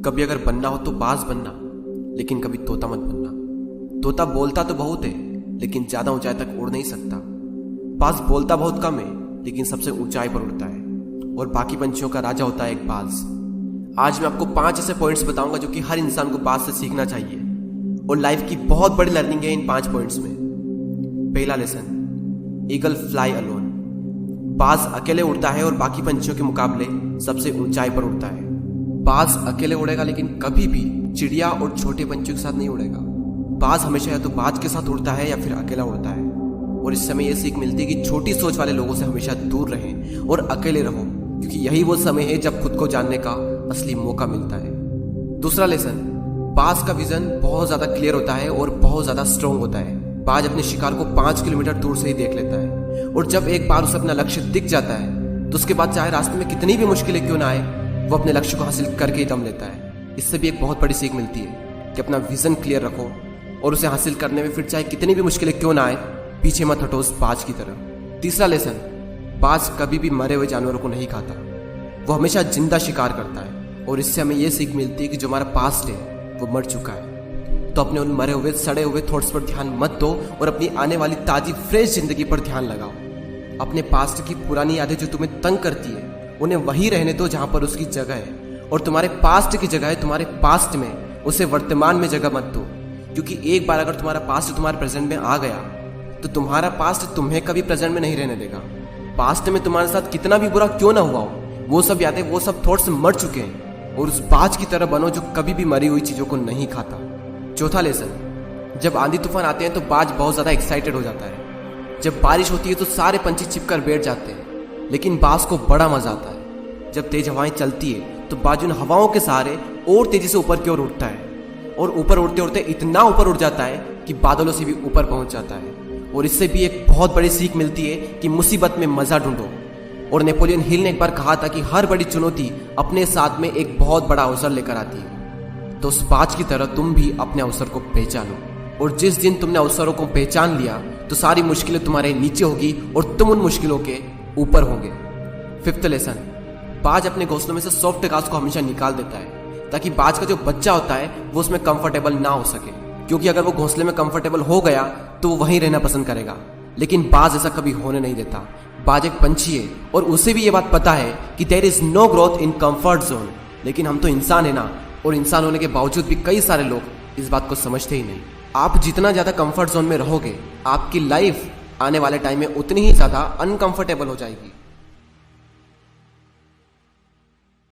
कभी अगर बनना हो तो बाज बनना, लेकिन कभी तोता मत बनना। तोता बोलता तो बहुत है, लेकिन ज्यादा ऊंचाई तक उड़ नहीं सकता। बाज बोलता बहुत कम है, लेकिन सबसे ऊंचाई पर उड़ता है और बाकी पंछियों का राजा होता है एक बाज। आज मैं आपको 5 ऐसे पॉइंट्स बताऊंगा जो कि हर इंसान को बाज से सीखना चाहिए और लाइफ की बहुत बड़ी लर्निंग है इन 5 पॉइंट्स में। पहला लेसन, ईगल फ्लाई अलोन। बाज अकेले उड़ता है और बाकी पंछियों के मुकाबले सबसे ऊंचाई पर उड़ता है। बाज अकेले उड़ेगा, लेकिन कभी भी चिड़िया और छोटे पंछियों के साथ नहीं उड़ेगा। बाज हमेशा या तो बाज के साथ उड़ता है या फिर अकेला उड़ता है। और इस समय यह सीख मिलती है कि छोटी सोच वाले लोगों से हमेशा दूर रहें और अकेले रहो, क्योंकि यही वो समय है जब खुद को जानने का असली मौका मिलता है। दूसरा लेसन, बाज का विजन बहुत ज्यादा क्लियर होता है और बहुत ज्यादा स्ट्रॉन्ग होता है। बाज अपने शिकार को 5 किलोमीटर दूर से ही देख लेता है और जब एक बार उसे अपना लक्ष्य दिख जाता है तो उसके बाद चाहे रास्ते में कितनी भी मुश्किलें क्यों ना आए, वो अपने लक्ष्य को हासिल करके ही दम लेता है। इससे भी एक बहुत बड़ी सीख मिलती है कि अपना विजन क्लियर रखो और उसे हासिल करने में फिर चाहे कितनी भी मुश्किलें क्यों ना आए, पीछे मत हटो उस बाज की तरह। तीसरा लेसन, बाज कभी भी मरे हुए जानवरों को नहीं खाता, वो हमेशा जिंदा शिकार करता है। और इससे हमें यह सीख मिलती है कि जो हमारा पास्ट है वो मर चुका है, तो अपने उन मरे हुए सड़े हुए थॉट्स पर ध्यान मत दो और अपनी आने वाली ताजी फ्रेश जिंदगी पर ध्यान लगाओ। अपने पास्ट की पुरानी यादें जो तुम्हें तंग करती है उन्हें वहीं रहने दो जहां पर उसकी जगह है, और तुम्हारे पास्ट की जगह है तुम्हारे पास्ट में, उसे वर्तमान में जगह मत दो। क्योंकि एक बार अगर तुम्हारा पास्ट तुम्हारे प्रेजेंट में आ गया तो तुम्हारा पास्ट तुम्हें कभी प्रेजेंट में नहीं रहने देगा। पास्ट में तुम्हारे साथ कितना भी बुरा क्यों ना हुआ हो, वो सब यादें, वो सब थॉट्स मर चुके हैं, और उस बाज की तरह बनो जो कभी भी मरी हुई चीजों को नहीं खाता। चौथा लेसन, जब आंधी तूफान आते हैं तो बाज बहुत ज्यादा एक्साइटेड हो जाता है। जब बारिश होती है तो सारे पंछी छिपकर बैठ जाते हैं, लेकिन बाज को बड़ा मजा आता है। जब तेज हवाएं चलती है तो बाज उन हवाओं के सहारे और तेजी से ऊपर की ओर उठता है और ऊपर उड़ते उड़ते इतना ऊपर उड़ जाता है कि बादलों से भी ऊपर पहुंच जाता है। और इससे भी एक बहुत बड़ी सीख मिलती है कि मुसीबत में मजा ढूंढो। और नेपोलियन हिल ने एक बार कहा था कि हर बड़ी चुनौती अपने साथ में एक बहुत बड़ा अवसर लेकर आती है। तो उस बाज की तरह तुम भी अपने अवसर को पहचानो, और जिस दिन तुमने अवसरों को पहचान लिया तो सारी मुश्किलें तुम्हारे नीचे होगी और तुम उन मुश्किलों के ऊपर होगे। फिफ्थ लेसन, बाज अपने घोंसलों में से सॉफ्ट घास को हमेशा निकाल देता है ताकि बाज का जो बच्चा होता है वो उसमें कंफर्टेबल ना हो सके, क्योंकि अगर वो घोंसले में कंफर्टेबल हो गया तो वो वहीं रहना पसंद करेगा। लेकिन बाज ऐसा कभी होने नहीं देता। बाज एक पंछी है और उसे भी ये बात पता है कि there is no growth in comfort zone. लेकिन हम तो इंसान है ना, और इंसान होने के बावजूद भी कई सारे लोग इस बात को समझते ही नहीं। आप जितना ज्यादा कंफर्ट जोन में रहोगे, आपकी लाइफ आने वाले टाइम में उतनी ही ज्यादा अनकंफर्टेबल हो जाएगी।